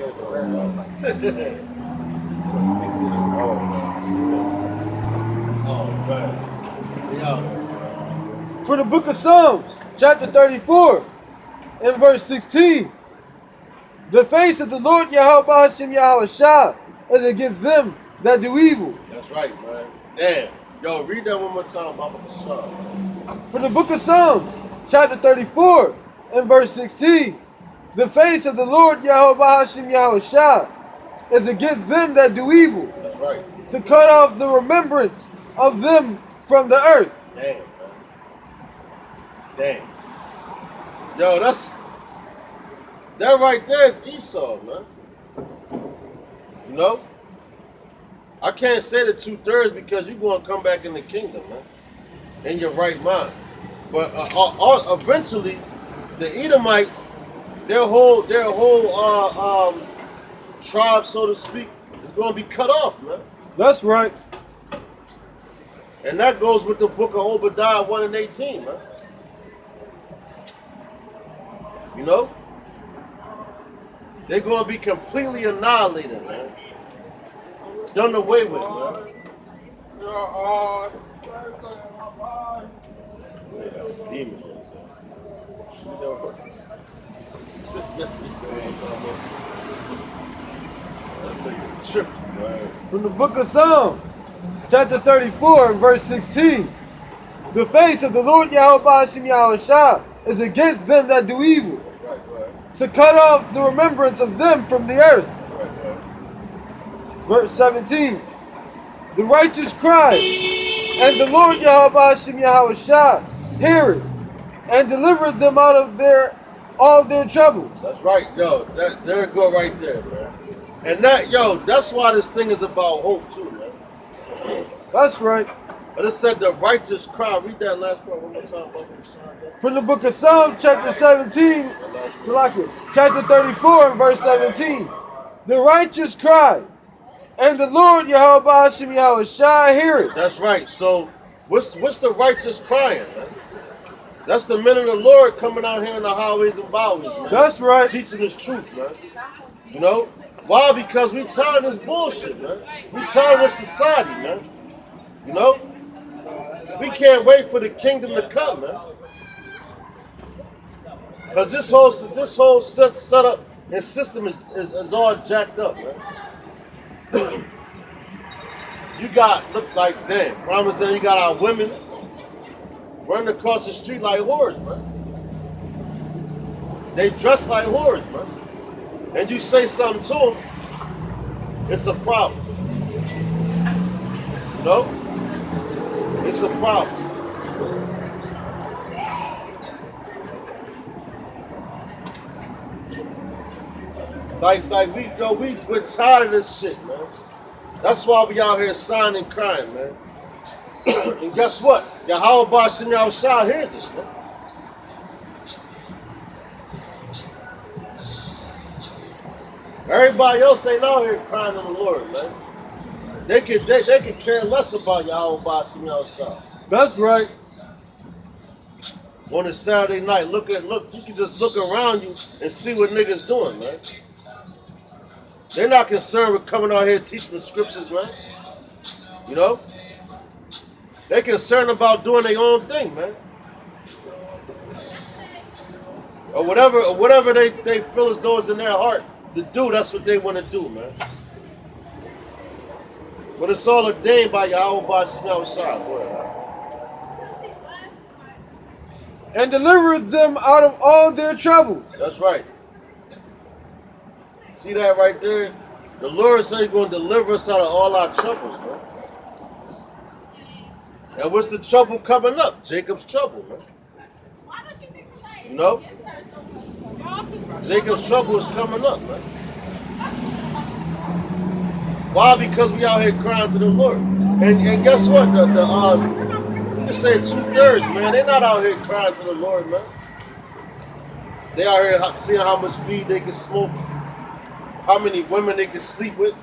For the book of Psalms, chapter 34, and verse 16. The face of the Lord Yahweh Hashem Yahweh Shah is against them that do evil. That's right, man. Damn. Yo, read that one more time, Baba Kashab. For the book of Psalms, chapter 34, and verse 16. The face of the Lord Yahweh Hashem Yahweh Shah is against them that do evil. That's right. To cut off the remembrance of them from the earth. Damn, man. Damn. Yo, that right there is Esau, man. You know? I can't say the 2/3 because you're going to come back in the kingdom, man. In your right mind. But eventually, the Edomites, their whole tribe, so to speak, is going to be cut off, man. That's right. And that goes with the book of Obadiah 1 and 18, man. You know? They're going to be completely annihilated, man. Done away with, man. Demon. From the book of Psalms, chapter 34 and verse 16. The face of the Lord Yahweh Hashem Yahweh Shah is against them that do evil. To cut off the remembrance of them from the earth. Verse 17. The righteous cry, and the Lord Yahweh Hashem Yahweh Shah heareth, and delivereth them out of all their troubles. That's right, yo. There it go right there, man. And that's why this thing is about hope too, man. That's right. But it said the righteous cry. Read that last part one more time, brother. From the book of Psalms, chapter 17, chapter 34 and verse 17. The righteous cry, and the Lord Yahweh Hashem Yahweh Shah heareth. That's right. So what's the righteous crying, man? That's the men of the Lord coming out here in the highways and byways, man. That's right. Teaching this truth, man. You know? Why? Because we tired of this bullshit, man. We tired of this society, man. You know? We can't wait for the kingdom to come, man. Because this whole setup and system is all jacked up, man. You look like, damn, promising you got our women running across the street like whores, man. They dress like whores, man. And you say something to them, it's a problem. You know? It's a problem. We're tired of this shit, man. That's why we out here signing and crying, man. And guess what? Yahweh Hashem Yahweh Shah hears this, man. Everybody else ain't out here crying to the Lord, man. They can care less about Yahweh Hashem Yahweh Shah. That's right. On a Saturday night, look, you can just look around you and see what niggas doing, man. They're not concerned with coming out here teaching the scriptures, man. You know? They're concerned about doing their own thing, man. Or whatever they feel as though is in their heart to do, that's what they want to do, man. But it's all ordained by Yahweh Hashem Yahweh Shah. And delivereth them out of all their troubles. That's right. See that right there? The Lord said He's going to deliver us out of all our troubles, man. And what's the trouble coming up? Jacob's trouble, man. You know? Jacob's trouble is coming up, man. Why? Because we out here crying to the Lord. And guess what? You can say 2/3, man. They're not out here crying to the Lord, man. They out here seeing how much weed they can smoke, how many women they can sleep with.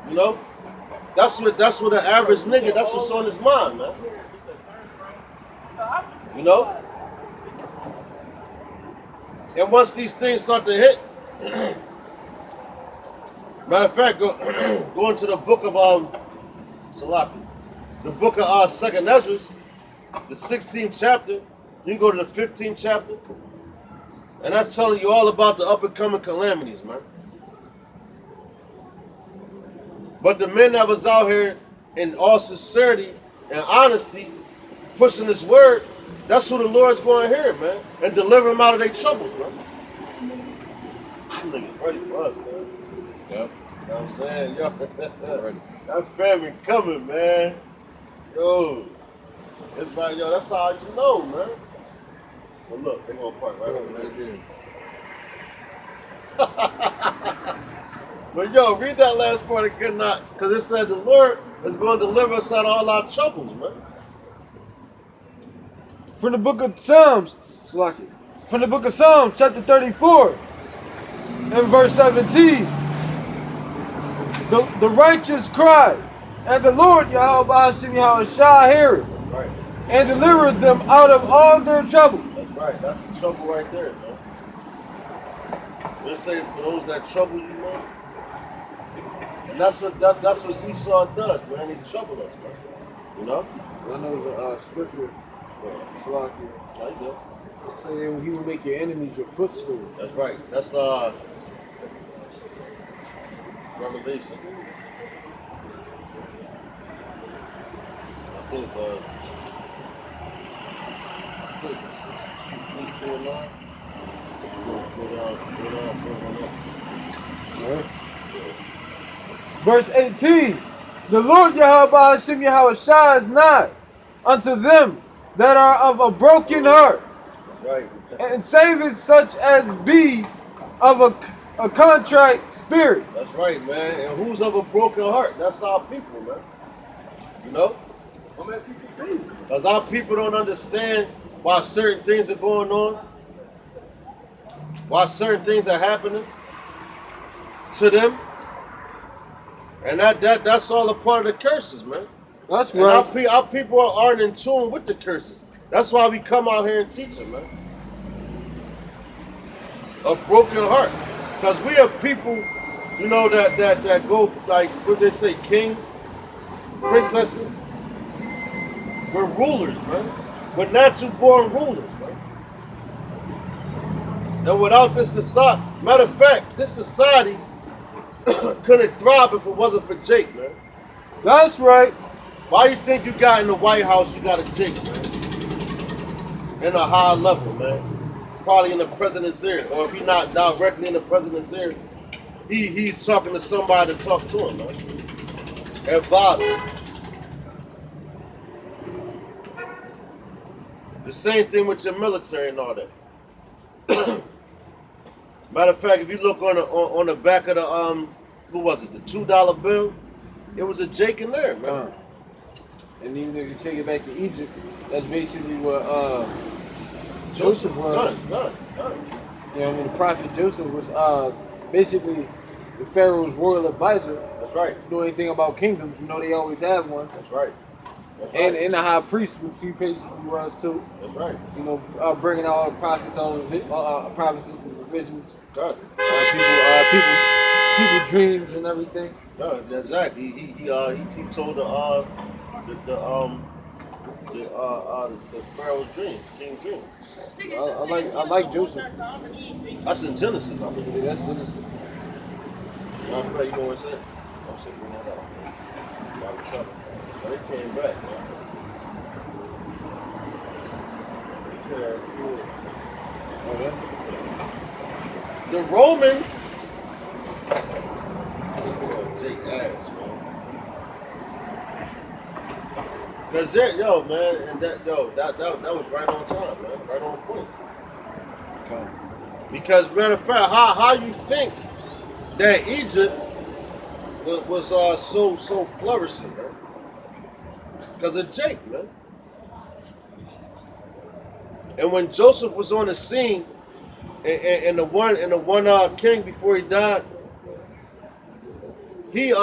You know? That's what the average nigga, that's what's on his mind, man. You know? And once these things start to hit, Matter of fact, go into the book of Salaki, the book of 2nd Ezra, the 16th chapter. You can go to the 15th chapter, and that's telling you all about the up and coming calamities, man. But the men that was out here in all sincerity and honesty, pushing this word, that's who the Lord's going to hear, man, and deliver them out of their troubles, man. These niggas ready for us, man. Yep. You know what I'm saying? Yo, that family coming, man. Yo, it's right, yo, that's how you know, man. But look, they gonna park right over there. But yo, read that last part again, because it said the Lord is going to deliver us out of all our troubles, man. From the book of Psalms, Salaki. From the book of Psalms, chapter 34, and verse 17. The righteous cry, and the Lord Yahweh Shah heareth, Right. and delivereth them out of all their trouble. That's right. That's the trouble right there, man. Let's say for those that trouble you, man. And that's what Esau does, man. He troubled us, man. You know? I know the scripture, Salaki, How you do? saying he will make your enemies your footstool. That's right. That's Revelation. I think it's 2 and 9. Go down further on up. Verse 18. The Lord Yahweh Shah is nigh unto them that are of a broken heart, That's right. and saveth such as be of a contrite spirit. That's right, man. And who's of a broken heart? That's our people, man. You know? Because our people don't understand why certain things are going on, why certain things are happening to them. And that's all a part of the curses, man. That's And right. our people aren't in tune with the curses. That's why we come out here and teach them, man. A broken heart. Because we are people, you know, that go, like, what they say, kings, princesses. We're rulers, man. We're natural born rulers, man. And without this society, matter of fact, this society couldn't thrive if it wasn't for Jake, man. That's right. Why you think you got in the White House, you got a Jake, man? In a high level, man. Probably in the president's ear. Or if he's not directly in the president's ear, he's talking to somebody to talk to him, man. Advise him. The same thing with your military and all that. Matter of fact, if you look on the back of the who was it? The $2 bill. It was a Jake in there, man. And even if you take it back to Egypt, that's basically what Joseph was. Done. You know, I mean, the prophet Joseph was basically the Pharaoh's royal advisor. That's right. You know anything about kingdoms? You know they always have one. That's right. That's right. And the high priest, which he basically was too. That's right. You know, bringing out all the prophets, all the prophecies and revisions. God. People dreams and everything. No, exactly. He told the Pharaoh's dream, King dream. I like Joseph. That's in Genesis, I believe. Yeah, that's Genesis. Matter of fact, you know what I said? I'm saying bring that out. Got in trouble. But it came back, man. He said, the Romans. Jake ass, man. Cause yo, man, and that was right on time, man, right on point. Okay. Because matter of fact, how you think that Egypt was so flourishing, man? Because of Jake, man. And when Joseph was on the scene, and the one king before he died, he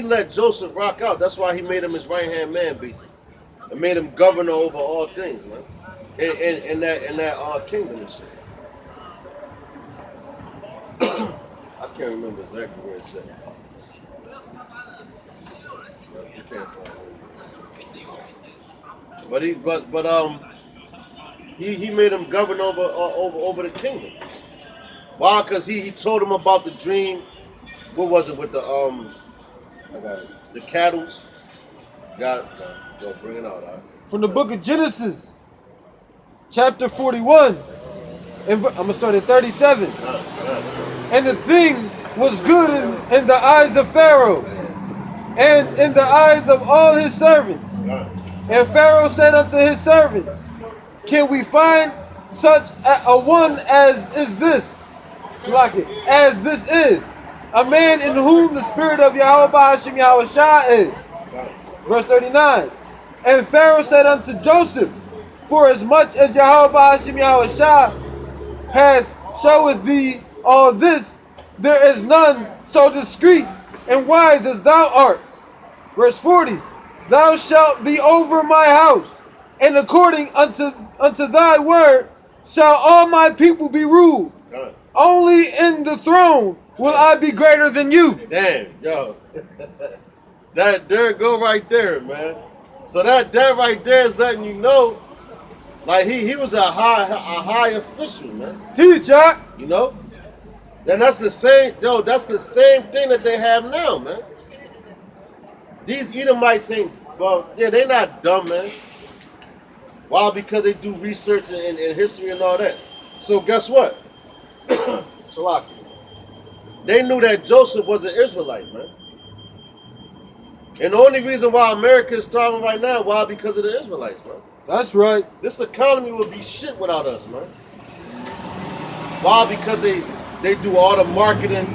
let Joseph rock out. That's why he made him his right-hand man, basically, and made him governor over all things, man. In that kingdom and shit. I can't remember exactly where it's at. You can't find it. He made him govern over the kingdom. Why? Because he told him about the dream. What was it with the I got it. the cattle? Got it. Go bring it out. All right. From the book of Genesis, chapter 41, and I'm going to start at 37. And the thing was good in the eyes of Pharaoh, and in the eyes of all his servants. And Pharaoh said unto his servants, can we find such a one as is this? As this is, a man in whom the spirit of Yahweh Hashem Yahushua is. Verse 39. And Pharaoh said unto Joseph, for as much as Yahweh Hashem Yahushua hath showeth thee all this, there is none so discreet and wise as thou art. Verse 40. Thou shalt be over my house, and according unto thy word shall all my people be ruled. Only in the throne will I be greater than you. Damn, yo. That there go right there, man. So that right there is letting you know, like he was a high official, man. Teach, y'all. You know? And that's the same thing that they have now, man. These Edomites ain't, well, yeah, they're not dumb, man. Why? Because they do research and history and all that. So guess what? So they knew that Joseph was an Israelite, man. And the only reason why America is thriving right now, why? Because of the Israelites, man. That's right. This economy would be shit without us, man. Why? Because they do all the marketing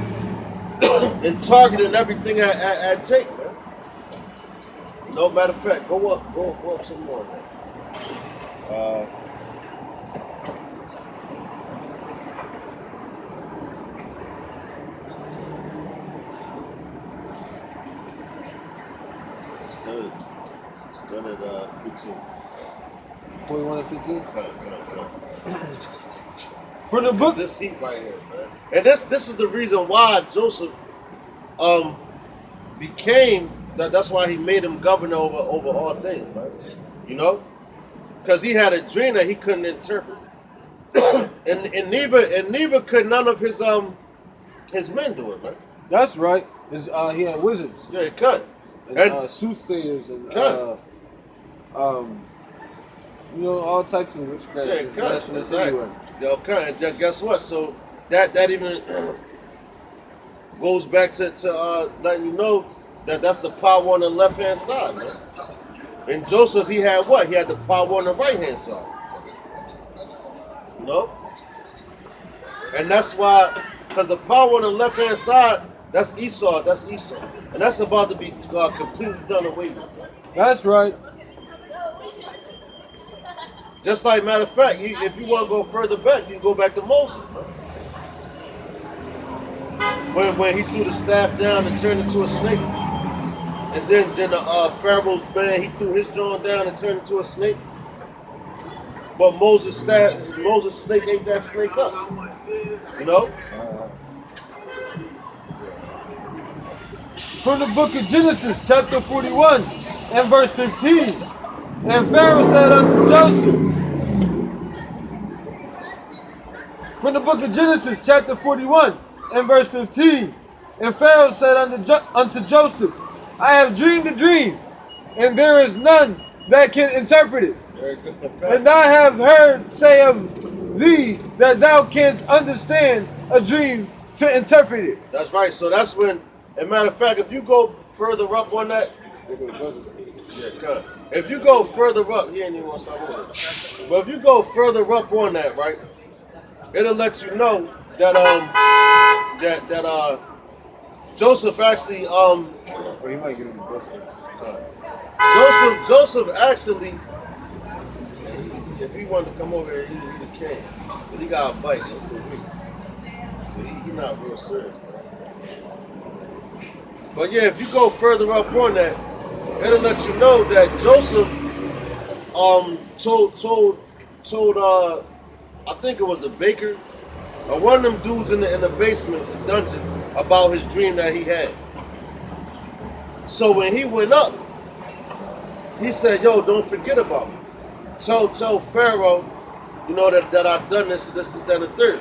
and targeting everything at Jake, man. No matter of fact, go up some more, man. Done at 15. 41 and 15. Come. From the book. This heat right here, man. And this is the reason why Joseph became that's why he made him governor over all things, right? You know? Because he had a dream that he couldn't interpret. and neither could none of his men do it, man. That's right. He had wizards. Yeah, he could. And soothsayers and all types of witchcraft. Yeah, that's right. Okay, and guess what? So that even goes back to letting you know that's the power on the left hand side, man. And Joseph, he had what? He had the power on the right hand side. You know? And that's why, because the power on the left hand side, that's Esau. And that's about to be completely done away with. That's right. Just like, matter of fact, if you want to go further back, you can go back to Moses, man. When he threw the staff down and turned into a snake. And then the Pharaoh's man, he threw his jaw down and turned into a snake. But Moses' snake ate that snake up. You know? From the book of Genesis, chapter 41, and verse 15. And Pharaoh said unto Joseph. From the book of Genesis, chapter 41, and verse 15. And Pharaoh said unto Joseph, I have dreamed a dream, and there is none that can interpret it. And I have heard say of thee that thou canst understand a dream to interpret it. That's right. So that's when, as a matter of fact, if you go further up on that, if you go further up, he ain't even want to stop with it. But if you go further up on that, right, it'll let you know that Joseph actually He might get him the book. Joseph actually, if he wanted to come over here, he can. But he got a bite. So he's not real serious. But yeah, if you go further up on that, it'll let you know that Joseph told I think it was the baker or one of them dudes in the basement, the dungeon, about his dream that he had. So when he went up, he said, yo, don't forget about me. Tell Pharaoh, you know, that I've done this, that, and the third.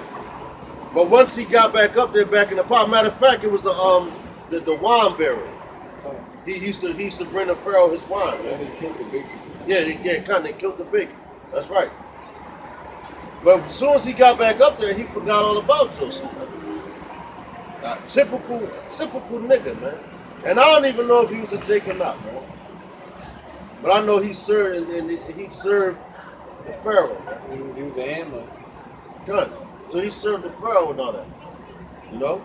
But once he got back up there, back in the pot, matter of fact, it was the wine bearer. He used to bring the Pharaoh his wine. Man. They killed the bacon. Yeah, they killed the bacon. That's right. But as soon as he got back up there, he forgot all about Joseph. Typical nigga, man. And I don't even know if he was a Jake or not, man. But I know he served he served the Pharaoh. Man. He was a handler. Done. So he served the Pharaoh and all that. You know?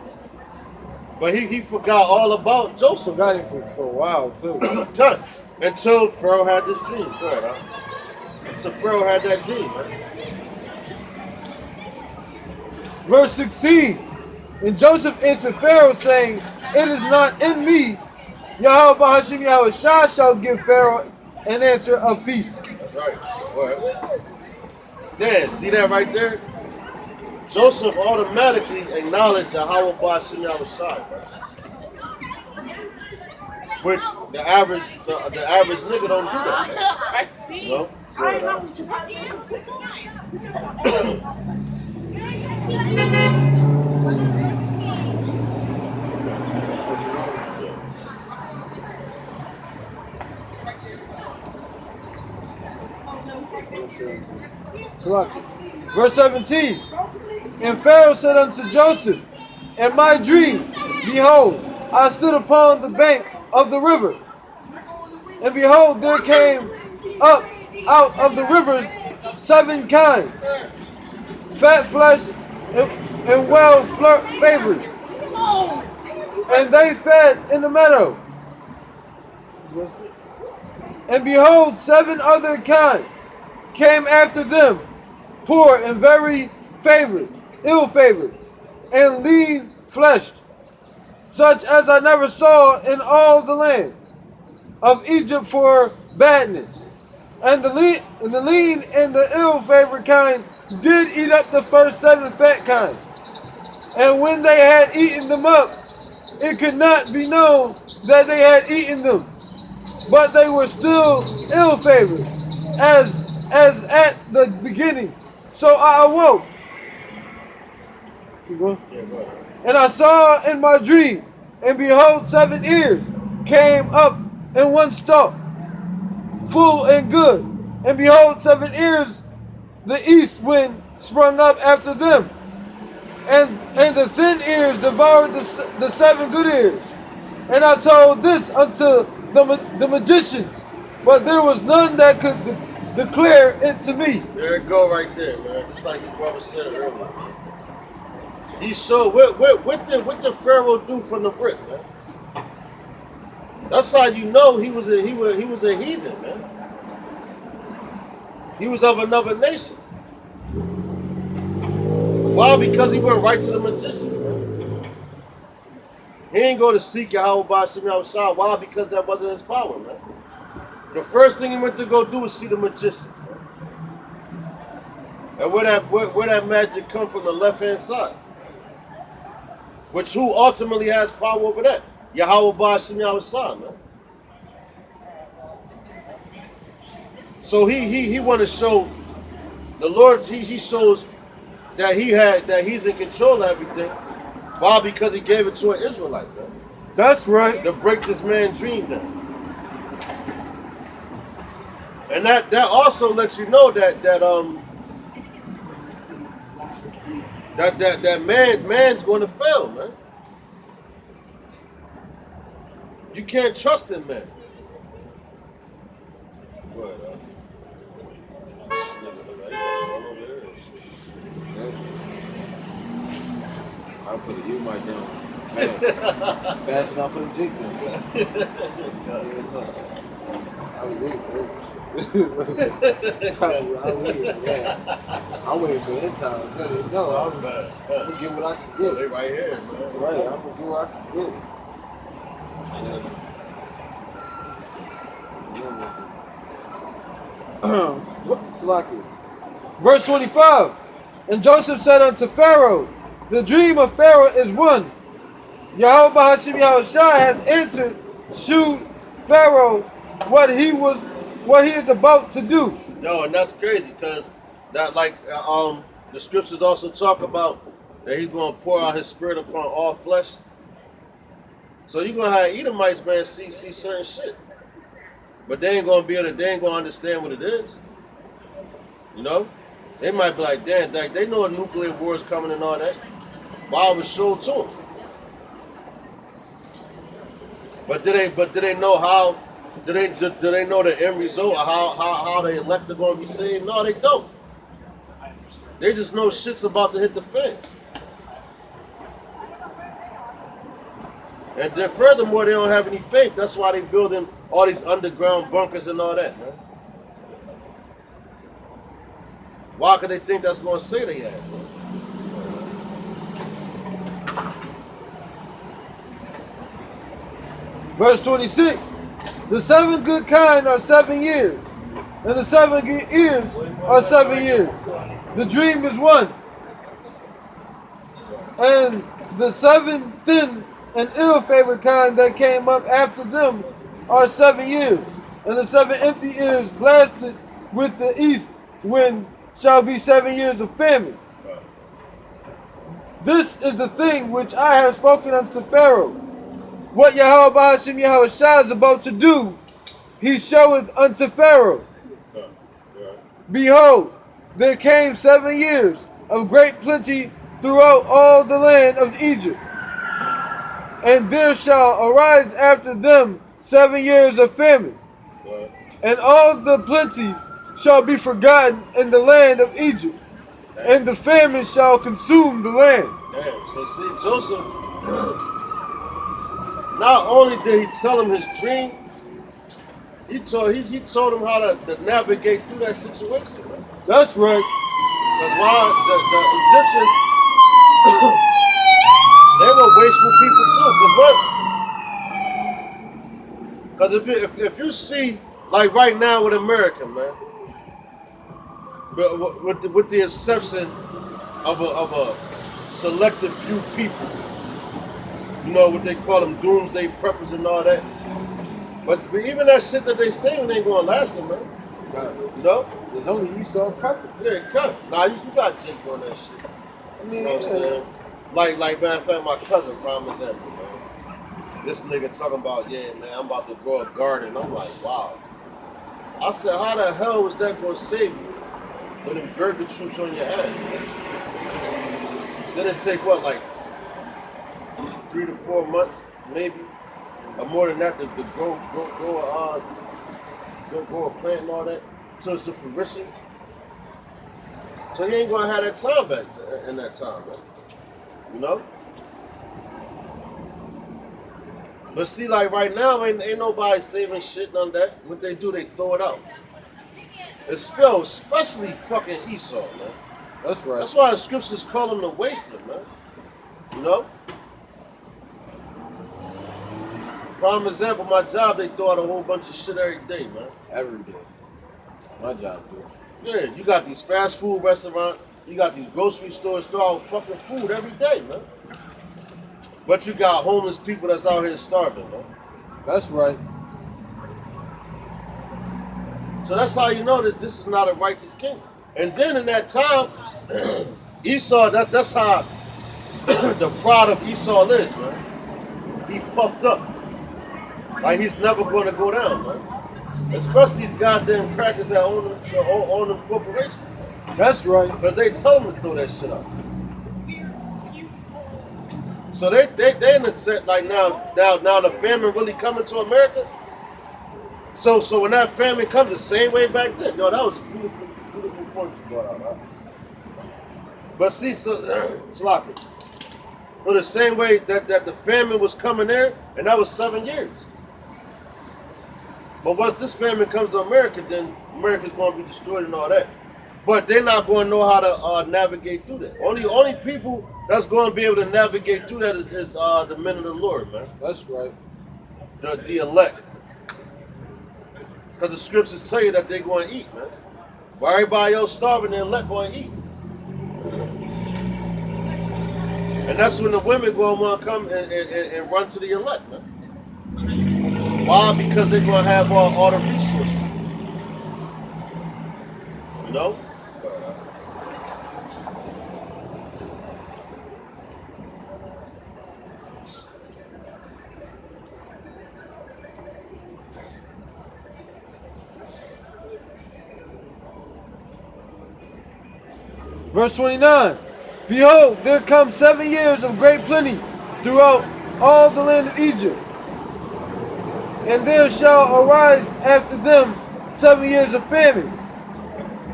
But he forgot all about Joseph. Forgot him for a while too. Done. Until Pharaoh had this dream. Go ahead, huh? Until Pharaoh had that dream, man. Verse 16. And Joseph answered Pharaoh, saying, it is not in me. Yahweh Bahashim Yahweh Shah shall give Pharaoh an answer of peace. That's right. Go ahead. Dan, see that right there? Joseph automatically acknowledged Yahweh Bahashim Yahweh Shah. Which the average nigga don't do that. Man. You know? Verse 17. And Pharaoh said unto Joseph, in my dream, behold, I stood upon the bank of the river, and behold, there came up out of the river 7 kinds, fat flesh and well favored, and they fed in the meadow. And behold, 7 other kinds came after them, poor and very favored, ill-favored, and lean-fleshed, such as I never saw in all the land of Egypt for badness. And the lean and the ill-favored kind did eat up the first 7 fat kinds. And when they had eaten them up, it could not be known that they had eaten them, but they were still ill-favored, as at the beginning. So I awoke. And I saw in my dream, and behold, 7 ears came up in one stalk, full and good. And behold, 7 ears, the east wind sprung up after them. And the thin ears devoured the 7 good ears. And I told this unto the magicians, but there was none that could declare it to me. There it go right there, man. Just like your brother said earlier. He showed what did Pharaoh do from the brick, man? That's how you know he was a heathen, man. He was of another nation. Why? Because he went right to the magician, man. He ain't go to seek Yahweh Bahashim Yahweh Shah. Why? Because that wasn't his power, man. The first thing he went to go do was see the magicians, man. And where that magic come from, the left-hand side. Which who ultimately has power over that? Yahweh Bahashim Yahweh Shah, man. So he want to show the Lord. He shows that he's in control of everything. Why? Because he gave it to an Israelite, man. That's right. To break this man's dream down. And that also lets you know that man's going to fail, man. You can't trust in man. Go ahead, I'll put the U-mic down. Fast enough for the jig down. I'm waiting for the time. No, I'm gonna get what I can get. They right here, man. Right, I'm gonna get what I can get. Verse 25. And Joseph said unto Pharaoh, the dream of Pharaoh is one. Yahweh Hashem Yahushua hath answered, shewed Pharaoh what he is about to do. Yo, and that's crazy because that the scriptures also talk about that he's gonna pour out his spirit upon all flesh. So you're gonna have Edomites, man, see certain shit. But they ain't gonna understand what it is. You know? They might be like, damn, they know a nuclear war is coming and all that. Why was showed to them? But do they know how? Do they know the end result of how the elect are gonna be saved? No, they don't. They just know shit's about to hit the fan. And then furthermore, they don't have any faith. That's why they building all these underground bunkers and all that, man. Why could they think that's going to save their ass, man? Verse 26. The 7 good kind are 7 years, and the 7 good ears are 7 years. The dream is one. And the 7 thin and ill-favored kind that came up after them are 7 years, and the 7 empty ears blasted with the east wind shall be 7 years of famine. This is the thing which I have spoken unto Pharaoh. What Yahweh Hashem Yahushua is about to do, he showeth unto Pharaoh. Behold, there came 7 years of great plenty throughout all the land of Egypt. And there shall arise after them 7 years of famine. And all the plenty shall be forgotten in the land of Egypt. And the famine shall consume the land. Damn, so see, Joseph, not only did he tell him his dream, he told him how to navigate through that situation. Right? That's right. Because why the Egyptians, they were wasteful people too. Because if you see, like right now with America, man, but with the exception of a selective few people, you know what they call them, doomsday preppers and all that. But even that shit that they saying ain't gonna last them, man. You know? There's only Esau prepper. Yeah, cut. Nah, you got Jake on that shit. I mean, You know what I'm saying? Like matter of fact, my cousin, prime example, man. This nigga talking about, yeah, man, I'm about to grow a garden. I'm like, wow. I said, how the hell was that gonna save you with them Gurkha troops on your ass, man? Then it take what, like 3 to 4 months, maybe, or more than that, to grow a plant and all that, so it's to fruition. So he ain't gonna have that time back in that time, man. You know? But see, like right now, ain't nobody saving shit, none of that. What they do, they throw it out. Especially fucking Esau, man. that's right. That's why the scriptures call him the waster, man. You know? Prime example, my job, they throw out a whole bunch of shit every day, man. Every day. My job, dude. Yeah, you got these fast food restaurants, you got these grocery stores throw out fucking food every day, man. But you got homeless people that's out here starving, man. That's right. So that's how you know that this is not a righteous king. And then in that time, Esau, that's how the pride of Esau is, man. He puffed up. Like he's never going to go down, man. Especially these goddamn crackers that own them corporations. That's right. Because they tell them to throw that shit out. So they in the set like now the famine really coming to America. So when that famine comes the same way back then, yo, that was a beautiful point you brought out, right? But see, sloppy. But the same way that the famine was coming there, and that was 7 years. But once this famine comes to America, then America's going to be destroyed and all that. But they're not going to know how to navigate through that. Only people that's going to be able to navigate through that is the men of the Lord, man. That's right. The elect. Because the scriptures tell you that they're going to eat, man. While everybody else starving, the elect going to eat. And that's when the women going to want to come and run to the elect, man. Why? Because they're going to have all the resources. You know? Verse 29. Behold, there come 7 years of great plenty throughout all the land of Egypt. And there shall arise after them 7 years of famine.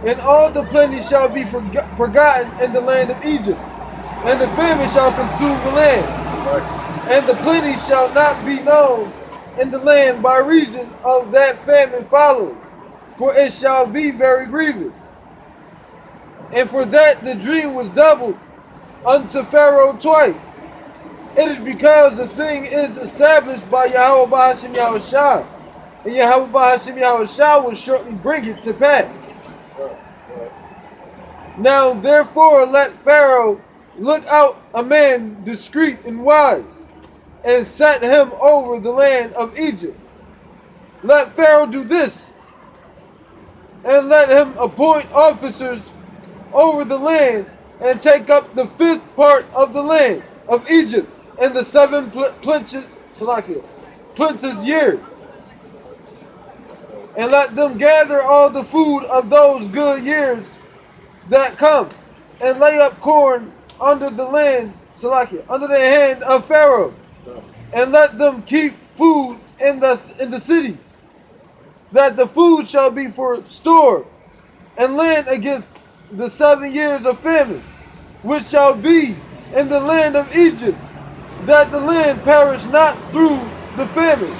And all the plenty shall be forgotten in the land of Egypt. And the famine shall consume the land. And the plenty shall not be known in the land by reason of that famine following. For it shall be very grievous. And for that the dream was doubled unto Pharaoh twice. It is because the thing is established by Yahweh Ba'ashem Yahushua. And Yahweh Ba'ashem Yahushua will shortly bring it to pass. Now therefore let Pharaoh look out a man discreet and wise, and set him over the land of Egypt. Let Pharaoh do this, and let him appoint officers over the land, and take up the 5th part of the land of Egypt in the 7 plenteous years. And let them gather all the food of those good years that come, and lay up corn under the land, under the hand of Pharaoh, and let them keep food in the cities, that the food shall be for store and land against the 7 years of famine, which shall be in the land of Egypt, that the land perish not through the famine.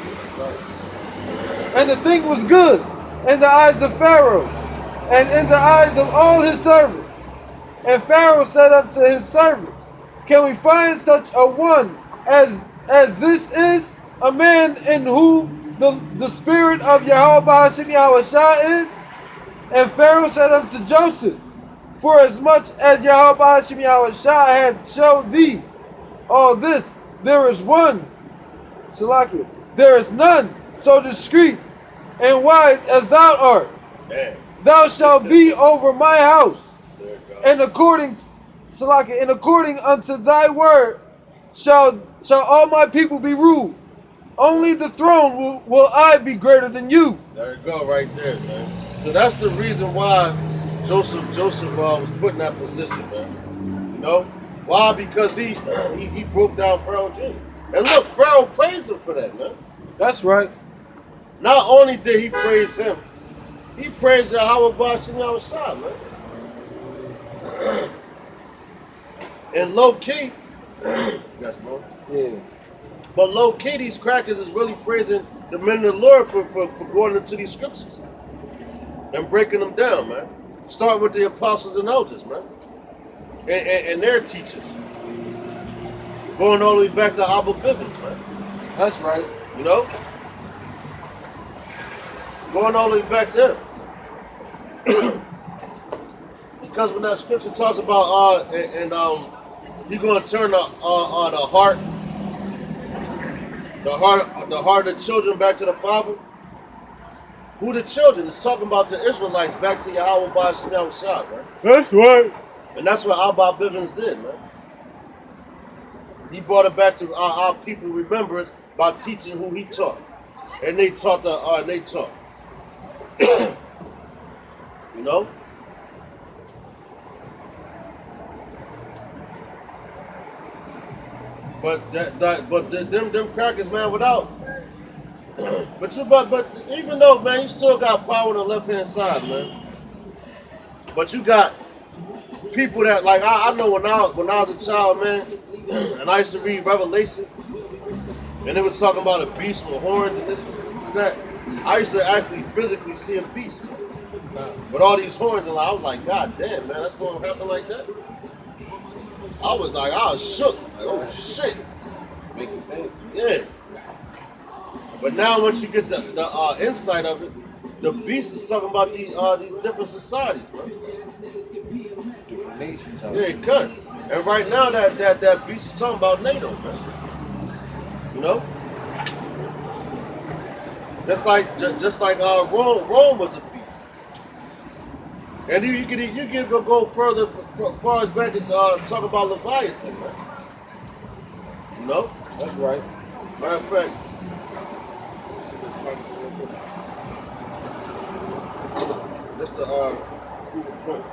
And the thing was good in the eyes of Pharaoh, and in the eyes of all his servants. And Pharaoh said unto his servants, can we find such a one as this is, a man in whom the spirit of Yahweh Ba'ashem Yahushua is? And Pharaoh said unto Joseph, for as much as Yahweh Ba'ashem Yahushua hath showed thee all this, there is one, there is none so discreet and wise as thou art. Man. Thou shalt be over my house, and according unto thy word shall all my people be ruled. Only the throne will I be greater than you. There you go, right there, man. So that's the reason why Joseph was put in that position, man. You know why? Because he broke down Pharaoh's dream. And look, Pharaoh praised him for that, man. That's right. Not only did he praise him, he praised Yahweh Ba'ashem Yahushua, man. And low key, yes, bro. Yeah. But low key, these crackers is really praising the men of the Lord for going into these scriptures and breaking them down, man. Start with the apostles and elders, man, and their teachers. Going all the way back to Abba Bivens, man. That's right. You know? Going all the way back there. Because when that scripture talks about he's going to turn the heart of the children back to the Father. Who the children? It's talking about the Israelites back to Yahweh Ba'ashem Yahushua, man. That's right. And that's what Abba Bivens did, man. He brought it back to our people remembrance by teaching who he taught. And they taught you know? But them crackers, man, without. But even though, man, you still got power on the left hand side, man. But you got people that, like, I know when I was a child, man, and I used to read Revelation, and it was talking about a beast with horns and this that. I used to actually physically see a beast with all these horns, and I was like, God damn, man, that's going to happen like that. I was shook. Like, oh shit. Making sense. Yeah. But now once you get the insight of it, the beast is talking about these different societies, man. Different nations. Yeah, it cut. And right now, that beast is talking about NATO, man. You know, just like Rome was a beast. And you can go further, far as back as talk about Leviathan, man. You know, That's right. matter of fact, that's the proof of point.